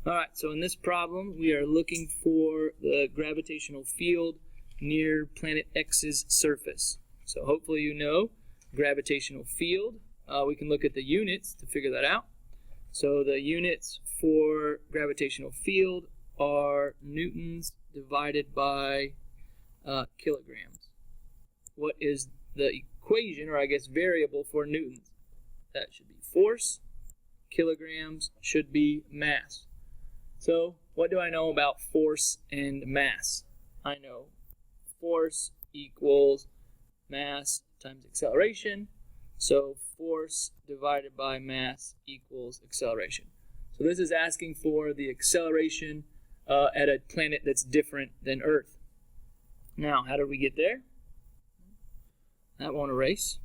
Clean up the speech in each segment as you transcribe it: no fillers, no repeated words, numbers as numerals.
Alright, so in this problem, we are looking for the gravitational field near planet X's surface. So hopefully you know gravitational field. We can look at the units to figure that out. So the units for gravitational field are newtons divided by kilograms. What is the equation, or I guess variable, for newtons? That should be force. Kilograms should be mass. So what do I know about force and mass? I know force equals mass times acceleration. So force divided by mass equals acceleration. So this is asking for the acceleration at a planet that's different than Earth. Now, how did we get there? That won't erase.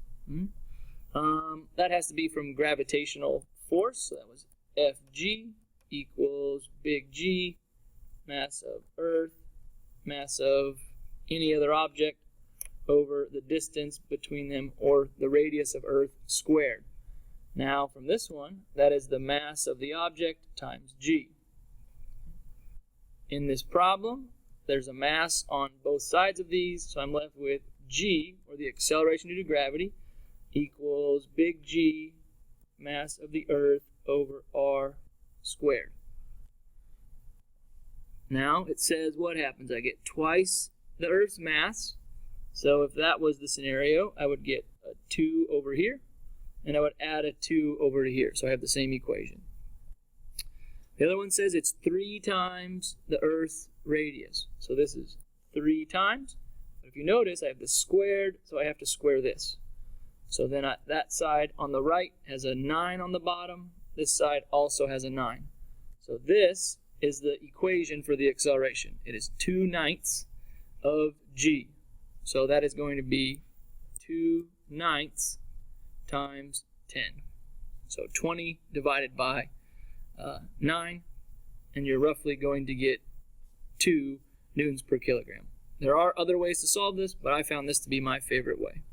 That has to be from gravitational force. So that was Fg equals big G, mass of Earth, mass of any other object, over the distance between them, or the radius of Earth squared. Now from this one, that is the mass of the object times G. In this problem, there's a mass on both sides of these, so I'm left with G, or the acceleration due to gravity, equals big G, mass of the Earth, over R squared. Now it says what happens? I get twice the Earth's mass. So if that was the scenario, I would get a 2 over here, and I would add a 2 over to here. So I have the same equation. The other one says it's 3 times the Earth's radius. So this is 3 times. But if you notice, I have the squared, so I have to square this. So then that side on the right has a 9 on the bottom. This side also has a 9. So this is the equation for the acceleration. It is 2/9 of G. So that is going to be 2/9 times 10. So 20 divided by 9, and you're roughly going to get 2 newtons per kilogram. There are other ways to solve this, but I found this to be my favorite way.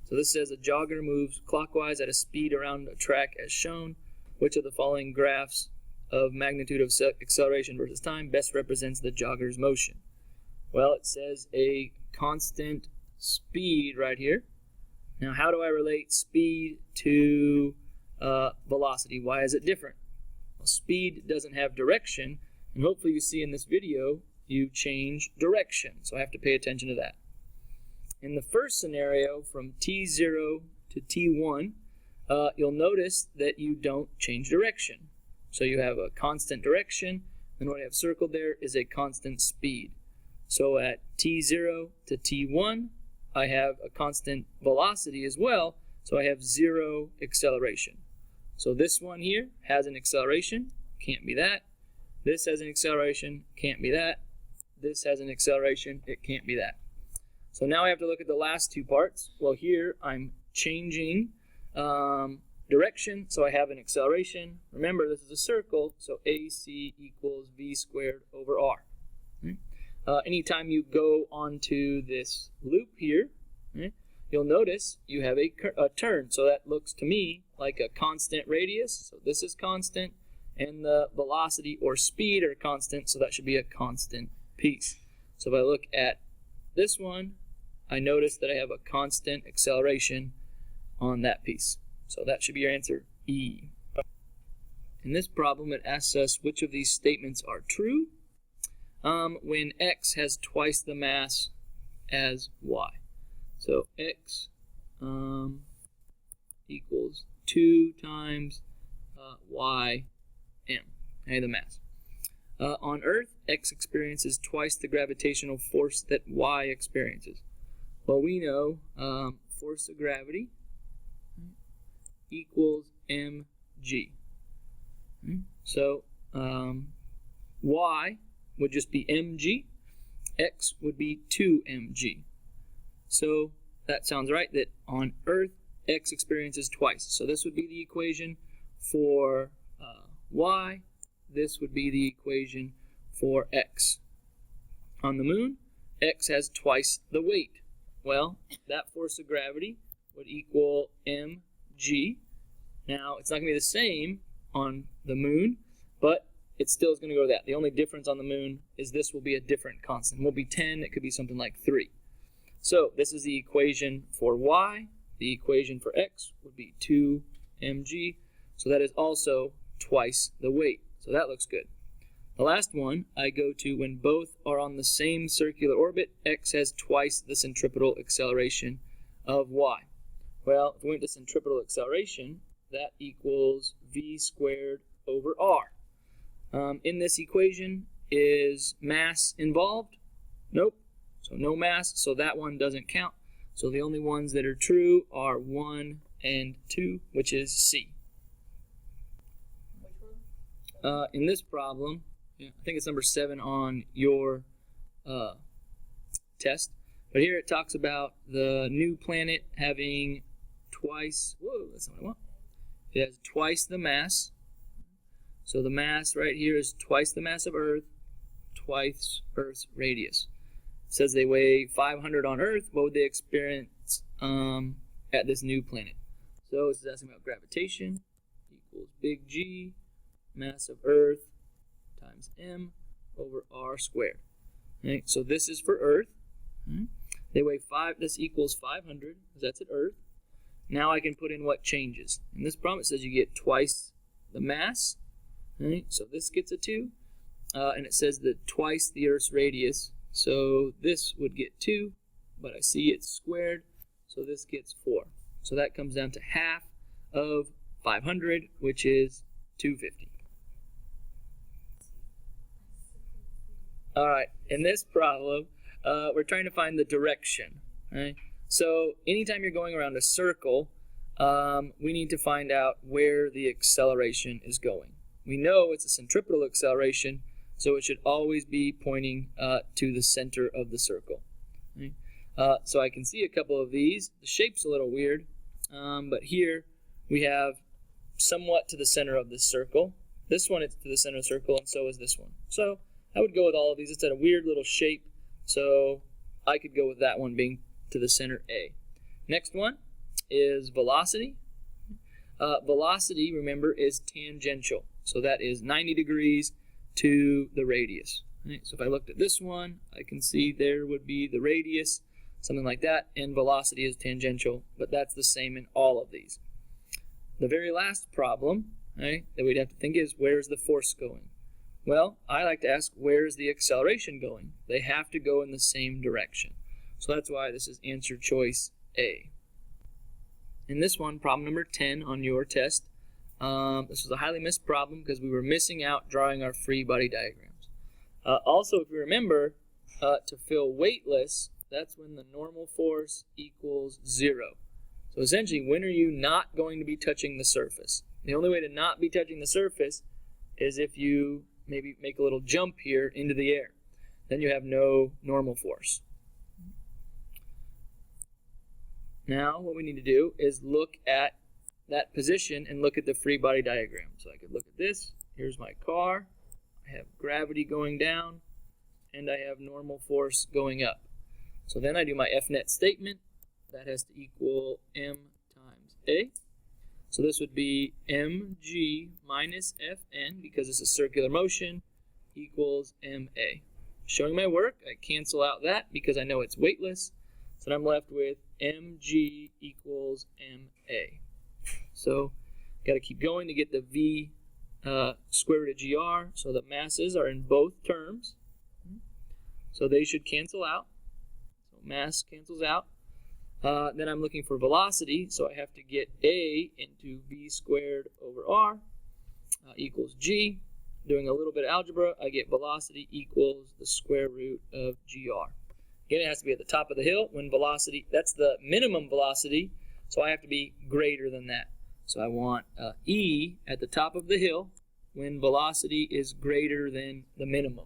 So this says a jogger moves clockwise at a speed around a track as shown. Which of the following graphs of magnitude of acceleration versus time best represents the jogger's motion? Well, it says a constant speed right here. Now, how do I relate speed to velocity? Why is it different? Well, speed doesn't have direction, and hopefully you see in this video you change direction, so I have to pay attention to that. In the first scenario, from t0 to t1, you'll notice that you don't change direction. So you have a constant direction, and what I have circled there is a constant speed. So at t0 to t1, I have a constant velocity as well, so I have 0 acceleration. So this one here has an acceleration, can't be that. This has an acceleration, can't be that. This has an acceleration, it can't be that. So now I have to look at the last two parts. Well, here I'm changing direction, so I have an acceleration. Remember, this is a circle, so AC equals V squared over R. Anytime you go onto this loop here, you'll notice you have a turn. So that looks to me like a constant radius. So this is constant, and the velocity or speed are constant, so that should be a constant piece. So if I look at this one, I notice that I have a constant acceleration on that piece. So that should be your answer, E. In this problem, it asks us which of these statements are true when X has twice the mass as Y. So X equals 2 times YM, the mass. On Earth, X experiences twice the gravitational force that Y experiences. Well, we know force of gravity equals mg. So Y would just be mg, X would be 2mg. So that sounds right, that on Earth, X experiences twice. So this would be the equation for Y. This would be the equation for X. On the moon, X has twice the weight. Well, that force of gravity would equal mg. Now, it's not going to be the same on the moon, but it still is going to go to that. The only difference on the moon is this will be a different constant. It won't be 10, it could be something like 3. So this is the equation for y. The equation for x would be 2mg. So that is also twice the weight. So that looks good. The last one I go to when both are on the same circular orbit, x has twice the centripetal acceleration of y. Well, if we went to centripetal acceleration, that equals v squared over r. In this equation, is mass involved? Nope. So no mass, so that one doesn't count. So the only ones that are true are 1 and 2, which is C. Which one? In this problem, I think it's number 7 on your test. But here it talks about the new planet having twice, whoa, that's not what I want. It has twice the mass. So the mass right here is twice the mass of Earth, twice Earth's radius. It says they weigh 500 on Earth. What would they experience at this new planet? So this is asking about gravitation equals big G, mass of Earth times m over r squared. Okay, so this is for Earth. They weigh 5. This equals 500 because that's at Earth. Now I can put in what changes. In this problem, it says you get twice the mass. Right? So this gets a 2. And it says that twice the Earth's radius. So this would get 2, but I see it's squared. So this gets 4. So that comes down to half of 500, which is 250. All right, in this problem, we're trying to find the direction. Right? So anytime you're going around a circle, we need to find out where the acceleration is going. We know it's a centripetal acceleration, so it should always be pointing to the center of the circle. Okay? So I can see a couple of these. The shape's a little weird, but here we have somewhat to the center of this circle. This one is to the center of the circle, and so is this one. So I would go with all of these. It's at a weird little shape, so I could go with that one being to the center A. Next one is velocity. Velocity, remember, is tangential. So that is 90 degrees to the radius. Right? So if I looked at this one, I can see there would be the radius, something like that, and velocity is tangential, but that's the same in all of these. The very last problem, right, that we'd have to think is, where's the force going? Well, I like to ask, where's the acceleration going? They have to go in the same direction. So that's why this is answer choice A. In this one, problem number 10 on your test, this was a highly missed problem because we were missing out drawing our free body diagrams. Also, if you remember, to feel weightless, that's when the normal force equals 0. So essentially, when are you not going to be touching the surface? The only way to not be touching the surface is if you maybe make a little jump here into the air. Then you have no normal force. Now, what we need to do is look at that position and look at the free body diagram. So I could look at this. Here's my car. I have gravity going down, and I have normal force going up. So then I do my F-net statement. That has to equal m times a. So this would be mg minus Fn, because it's a circular motion, equals ma. Showing my work, I cancel out that because I know it's weightless. So I'm left with mg equals ma. So got to keep going to get the v square root of gr. So the masses are in both terms. So they should cancel out. So mass cancels out. Then I'm looking for velocity, so I have to get a into v squared over r equals g. Doing a little bit of algebra, I get velocity equals the square root of gr. Again, it has to be at the top of the hill when velocity, that's the minimum velocity, so I have to be greater than that. So I want e at the top of the hill when velocity is greater than the minimum.